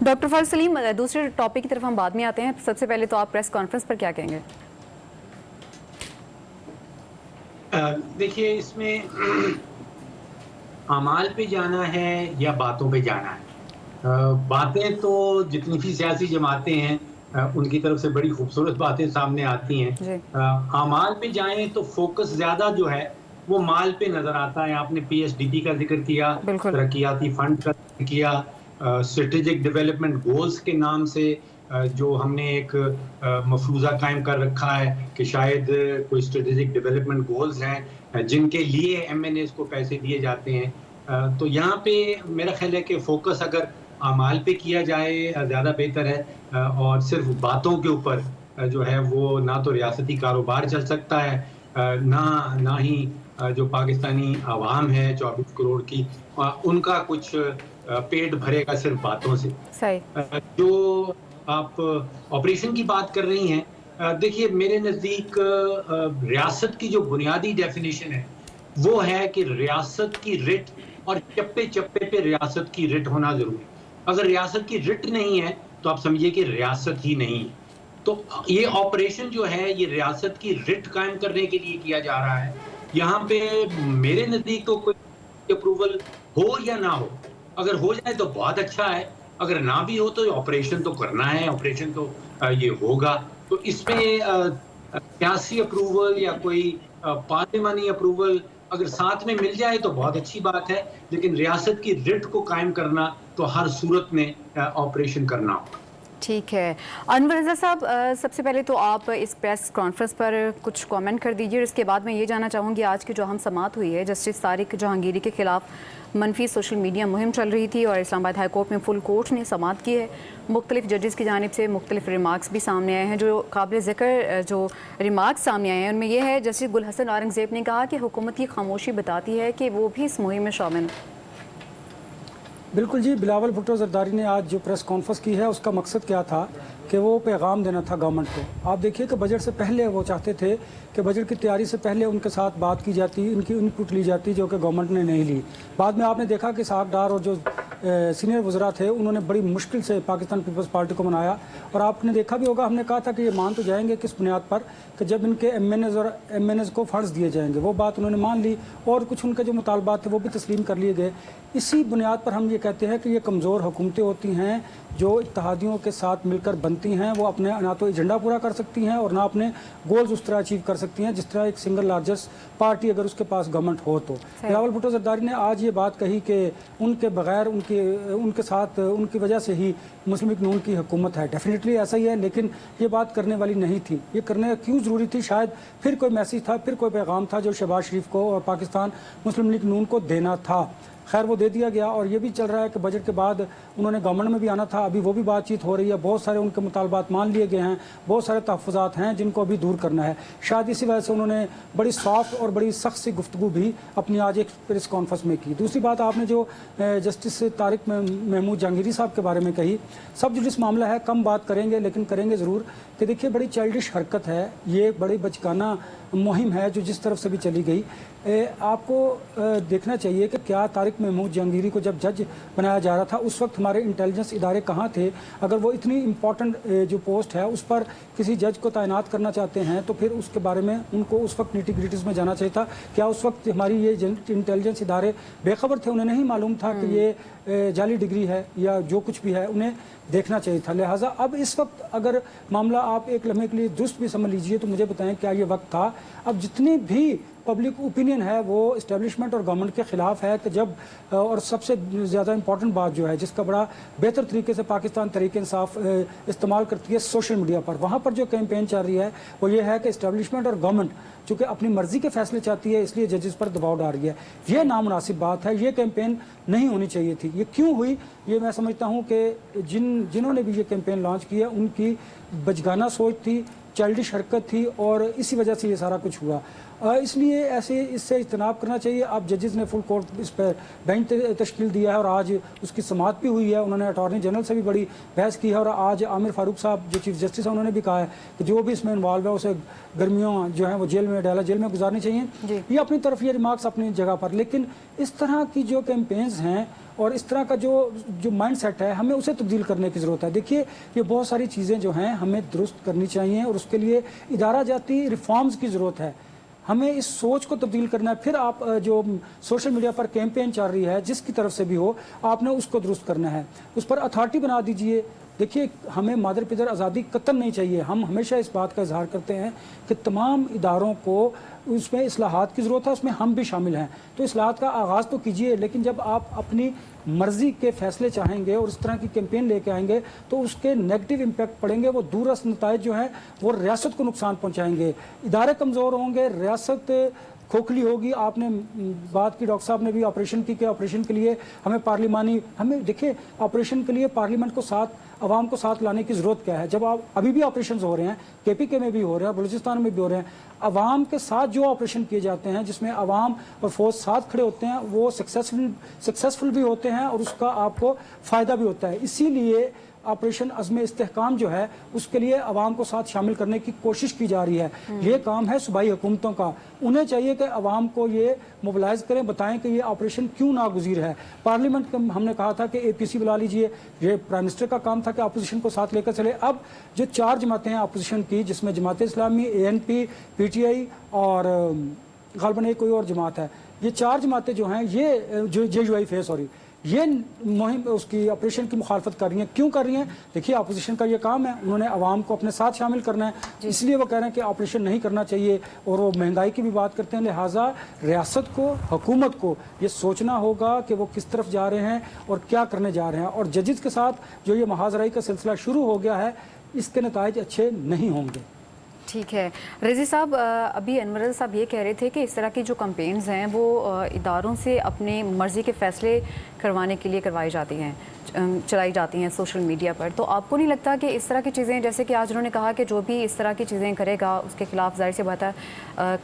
Doctor फर सलीम, दूसरे topic की तरफ हम बाद में आते हैं। सबसे पहले तो आप प्रेस कॉन्फ्रेंस पर क्या कहेंगे? देखिए, इसमें अमाल पे जाना है या बातों पे जाना है। बातें तो जितनी भी सियासी जमातें हैं उनकी तरफ से बड़ी खूबसूरत बातें सामने आती हैं। अमाल पे जाएं तो फोकस ज्यादा जो है वो माल पे नजर आता है। आपने पीएसडीपी का जिक्र किया, तरक्याती फंड का जिक्र किया, स्ट्रेटेजिक डेवलपमेंट गोल्स के नाम से जो हमने एक मफरूज़ा कायम कर रखा है कि शायद कोई स्ट्रेटेजिक डेवलपमेंट गोल्स हैं जिनके लिए एमएनएस को पैसे दिए जाते हैं। तो यहाँ पे मेरा ख्याल है कि फोकस अगर अमाल पे किया जाए ज़्यादा बेहतर है। और सिर्फ बातों के ऊपर जो है वो ना तो रियासती कारोबार चल सकता है, ना ही जो पाकिस्तानी आवाम है 24 करोड़ की, उनका कुछ पेट भरेगा सिर्फ बातों से। जो आप ऑपरेशन की बात कर रही हैं, देखिए मेरे नज़दीक रियासत की जो बुनियादी डेफिनेशन है वो है कि रियासत की रिट और चप्पे चप्पे पे रियासत की रिट होना जरूरी। अगर रियासत की रिट नहीं है तो आप समझिए कि रियासत ही नहीं है। तो ये ऑपरेशन जो है ये रियासत की रिट कायम करने के लिए किया जा रहा है। यहाँ पे मेरे नज़दीक तो कोई अप्रूवल हो या ना हो, अगर हो जाए तो बहुत अच्छा है, अगर ना भी हो तो ऑपरेशन तो करना है, ऑपरेशन तो ये होगा। तो इसमें सियासी अप्रूवल या कोई पार्लिमानी अप्रूवल अगर साथ में मिल जाए तो बहुत अच्छी बात है, लेकिन रियासत की रिट को कायम करना तो हर सूरत में ऑपरेशन करना होगा। ठीक है। अनवर रज़ा साहब, सबसे पहले तो आप इस प्रेस कॉन्फ्रेंस पर कुछ कमेंट कर दीजिए। इसके बाद मैं ये जानना चाहूँगी, आज की जो हम समाअत हुई है, जस्टिस तारिक जहांगीरी के खिलाफ मनफी सोशल मीडिया मुहिम चल रही थी और इस्लामाबाद हाई कोर्ट में फुल कोर्ट ने समाअत की है। मुख्तलिफ जजेस की जानिब से मुख्तलिफ रिमार्क्स भी सामने आए हैं। जो काबिल ज़िक्र जो रिमार्क्स सामने आए हैं उनमें यह है, जस्टिस गुल हसन औरंगज़ेब ने कहा कि हुकूमत की खामोशी बताती है कि वो भी इस मुहिम में शामिल है। बिल्कुल जी, बिलावल भुट्टो ज़रदारी ने आज जो प्रेस कॉन्फ्रेंस की है उसका मकसद क्या था कि वो पैगाम देना था गवर्नमेंट को। आप देखिए कि बजट से पहले वो चाहते थे कि बजट की तैयारी से पहले उनके साथ बात की जाती, उनकी इनपुट ली जाती, जो कि गवर्नमेंट ने नहीं ली। बाद में आपने देखा कि इसहाक डार और जो सीनियर वज़रा थे उन्होंने बड़ी मुश्किल से पाकिस्तान पीपल्स पार्टी को मनाया। और आपने देखा भी होगा, हमने कहा था कि ये मान तो जाएंगे किस बुनियाद पर कि जब इनके एमएनएस को फ़ंड्स दिए जाएंगे। वो बात उन्होंने मान ली और कुछ उनके जो मुतालबात थे वो भी तस्लीम कर लिए गए। इसी बुनियाद पर हम ये कहते हैं कि ये कमज़ोर हुकूमतें होती हैं जो इत्तेहादियों के साथ मिलकर बनती हैं। वो अपने ना तो एजेंडा पूरा कर सकती हैं और ना अपने गोल्स उस तरह अचीव कर सकती हैं जिस तरह एक सिंगल लार्जेस्ट पार्टी अगर उसके पास गवर्नमेंट हो तो। बिलावल भुट्टो ज़रदारी ने आज ये बात कही कि उनके बगैर उनके साथ उनकी वजह से ही मुस्लिम लीग नून की हुकूमत है। डेफिनेटली ऐसा ही है, लेकिन ये बात करने वाली नहीं थी। ये करने क्यों ज़रूरी थी? शायद फिर कोई मैसेज था, फिर कोई पैगाम था जो शहबाज शरीफ को और पाकिस्तान मुस्लिम लीग नून को देना था। खैर वो दे दिया गया और ये भी चल रहा है कि बजट के बाद उन्होंने गवर्नमेंट में भी आना था। अभी वो भी बातचीत हो रही है, बहुत सारे उनके मुतालबात मान लिए गए हैं, बहुत सारे तहफ़्फ़ुज़ात हैं जिनको अभी दूर करना है। शायद इसी वजह से उन्होंने बड़ी सॉफ्ट और बड़ी सख्त सी गुफ्तगू भी अपनी आज एक प्रेस कॉन्फ्रेंस में की। दूसरी बात आपने जो जस्टिस तारिक महमूद जहांगीरी साहब के बारे में कही, सब जुडिस मामला है, कम बात करेंगे लेकिन करेंगे ज़रूर कि देखिए बड़ी चाइल्डिश हरकत है, ये बड़ी बचकाना मुहिम है जो जिस तरफ से भी चली गई। आपको देखना चाहिए कि क्या तारिक महमूद जहांगीरी को जब जज बनाया जा रहा था उस वक्त हमारे इंटेलिजेंस इदारे कहाँ थे? अगर वो इतनी इम्पॉर्टेंट जो पोस्ट है उस पर किसी जज को तैनात करना चाहते हैं तो फिर उसके बारे में उनको उस वक्त निटी ग्रिटीज़ में जाना चाहिए था। क्या उस वक्त हमारी ये इंटेलिजेंस इदारे बेखबर थे? उन्हें नहीं मालूम था कि ये जाली डिग्री है या जो कुछ भी है? उन्हें देखना चाहिए था। लिहाजा अब इस वक्त अगर मामला आप एक लम्हे के लिए दुरुस्त भी समझ लीजिए तो मुझे बताएं क्या ये वक्त था? अब जितनी भी पब्लिक ओपिनियन है वो इस्टेब्लिशमेंट और गवर्नमेंट के ख़िलाफ़ है कि जब और सबसे ज़्यादा इंपॉर्टेंट बात जो है जिसका बड़ा बेहतर तरीके से पाकिस्तान तहरीक इंसाफ इस्तेमाल करती है सोशल मीडिया पर, वहाँ पर जो कैंपेन चल रही है वो ये है कि इस्टेब्लिशमेंट और गवर्नमेंट चूँकि अपनी मर्ज़ी के फैसले चाहती है इसलिए जजेस पर दबाव डाल रही है। ये नामुनासिब बात है, ये कैंपेन नहीं होनी चाहिए थी। ये क्यों हुई? ये मैं समझता हूँ कि जिन्होंने भी ये कैंपेन लॉन्च किया उनकी बचगाना सोच थी, चाइल्डिश हरकत थी और इसी वजह से ये सारा कुछ हुआ। इसलिए ऐसे इससे इज्तनाब करना चाहिए। अब जजेस ने फुल कोर्ट इस पर बेंच तश्कील दिया है और आज उसकी समाअत भी हुई है। उन्होंने अटॉर्नी जनरल से भी बड़ी बहस की है और आज आमिर फारूक साहब जो चीफ जस्टिस हैं उन्होंने भी कहा है कि जो भी इसमें इन्वॉल्व है उसे गर्मियों जो है वो जेल में गुजारनी चाहिए। ये अपनी तरफ ये रिमार्क्स अपनी जगह पर, लेकिन इस तरह की जो कैंपेन्स हैं और इस तरह का जो माइंड सेट है हमें उसे तब्दील करने की ज़रूरत है। देखिए ये बहुत सारी चीज़ें जो हैं हमें दुरुस्त करनी चाहिए और उसके लिए इदारा जाती रिफॉर्म्स की ज़रूरत है। हमें इस सोच को तब्दील करना है। फिर आप जो सोशल मीडिया पर कैंपेन चल रही है जिसकी तरफ से भी हो, आपने उसको दुरुस्त करना है, उस पर अथॉरिटी बना दीजिए। देखिए हमें मादर पिदर आज़ादी कतन नहीं चाहिए। हम हमेशा इस बात का इजहार करते हैं कि तमाम इदारों को उसमें इस्लाहात की ज़रूरत है, उसमें हम भी शामिल हैं। तो इस्लाहात का आगाज़ तो कीजिए, लेकिन जब आप अपनी मर्ज़ी के फ़ैसले चाहेंगे और इस तरह की कैंपेन लेके आएंगे तो उसके नेगेटिव इम्पैक्ट पड़ेंगे। वो दूरअस्त नताइज जो हैं वो रियासत को नुकसान पहुँचाएंगे, इदारे कमज़ोर होंगे, रियासत खोखली होगी। आपने बात की, डॉक्टर साहब ने भी ऑपरेशन की कि ऑपरेशन के लिए हमें देखिए ऑपरेशन के लिए पार्लियामेंट को साथ, आवाम को साथ लाने की ज़रूरत क्या है। जब आप अभी भी ऑपरेशन हो रहे हैं, KPK में भी हो रहे हैं, बलूचिस्तान में भी हो रहे हैं, आवाम के साथ जो ऑपरेशन किए जाते हैं जिसमें आवाम और फौज साथ खड़े होते हैं वो सक्सेसफुल भी होते हैं और उसका आपको फ़ायदा भी होता है। इसीलिए ऑपरेशन अज़्म इस्तेहकाम जो है उसके लिए आवाम को साथ शामिल करने की कोशिश की जा रही है। ये काम है सूबाई हुकूमतों का। उन्हें चाहिए कि आवाम को ये मोबिलाइज करें, बताएं कि ये ऑपरेशन क्यों नागुज़ीर है। पार्लियामेंट का हमने कहा था कि APC बुला लीजिए, ये प्राइम मिनिस्टर का काम था कि अपोजिशन को साथ लेकर चले। अब जो 4 जमातें हैं अपोजिशन की, जिसमें जमात इस्लामी, ANP, PTI और ग़ालिबन एक कोई और जमात है, ये 4 जमातें जो हैं ये जो JUIF ये मुहिम उसकी ऑपरेशन की मुखालफत कर रही हैं। क्यों कर रही हैं? देखिए अपोजिशन का ये काम है, उन्होंने आवाम को अपने साथ शामिल करना है, इसलिए वो कह रहे हैं कि ऑपरेशन नहीं करना चाहिए। और वो महंगाई की भी बात करते हैं। लिहाजा रियासत को, हुकूमत को ये सोचना होगा कि वो किस तरफ जा रहे हैं और क्या करने जा रहे हैं। और जजेस के साथ जो ये महाजराई का सिलसिला शुरू हो गया है, इसके नताइज अच्छे नहीं होंगे। ठीक है रज़ी साहब, अभी अनवर रज़ा साहब ये कह रहे थे कि इस तरह की जो कैंपेन्स हैं वो इदारों से अपने मर्ज़ी के फ़ैसले करवाने के लिए चलाई जाती हैं सोशल मीडिया पर। तो आपको नहीं लगता कि इस तरह की चीज़ें, जैसे कि आज उन्होंने कहा कि जो भी इस तरह की चीज़ें करेगा उसके खिलाफ ज़ाहिर सी बात है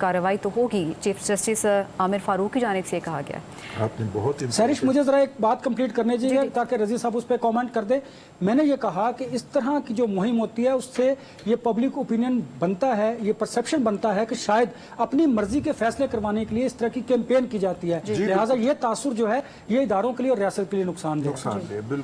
कार्रवाई तो होगी। चीफ जस्टिस आमिर फारूक की जानिब से कहा गया। आपने बहुत सरिश मुझे ज़रा एक बात कंप्लीट करने दीजिए ताकि रज़ी साहब उस पर कमेंट कर दे। मैंने ये कहा कि इस तरह की जो मुहिम होती है उससे ये पब्लिक ओपिनियन बनता है, ये परसेप्शन बनता है कि शायद अपनी मर्जी के फैसले करवाने के लिए इस तरह की कैंपेन की जाती है। लिहाजा ये तासुर जो है ये इदारों के लिए और रियासत के लिए नुकसानदेह है। बिल्कुल।